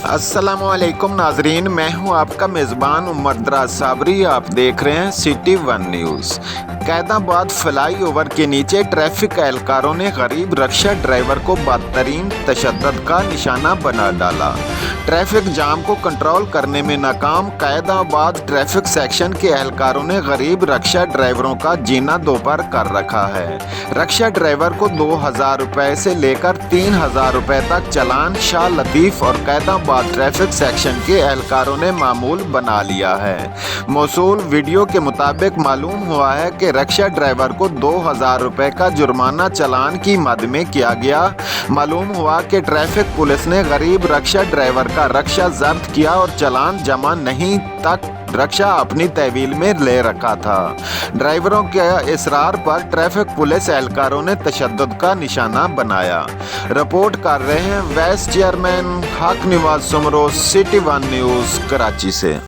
अस्सलामुअलैकुम नाजरीन, मैं हूं आपका मेज़बान उमर दराज साबरी। आप देख रहे हैं City One News. Qaidabad flyover के नीचे ट्रैफिक एहलकारों ने गरीब रक्षा ड्राइवर को बदतरीन तशद्दुद का निशाना बना डाला। ट्रैफिक जाम को कंट्रोल करने में नाकाम कैदाबाद ट्रैफिक सेक्शन के एहलकारों ने गरीब रक्षा ड्राइवरों का जीना दोपहर कर रखा है। रक्षा ड्राइवर को 2000 रुपये से लेकर 3000 रुपये तक चालान शाह लतीफ़ और कैदाबाद ट्रैफिक सेक्शन के एहलकारों ने मामूल बना लिया है। मौसूल वीडियो के मुताबिक मालूम हुआ है कि रक्षा ड्राइवर को 2000 रुपये का जुर्माना चालान की मद में किया गया। मालूम हुआ कि ट्रैफिक पुलिस ने गरीब रक्षा ड्राइवर का रक्षा जब्त किया और चालान जमा नहीं तक रक्षा अपनी तहवील में ले रखा था। ड्राइवरों के इसरार पर ट्रैफिक पुलिस एहलकारों ने तशद्दुद का निशाना बनाया। रिपोर्ट कर रहे हैं vice chairman Haq Nawaz Soomro, City One News Karachi से।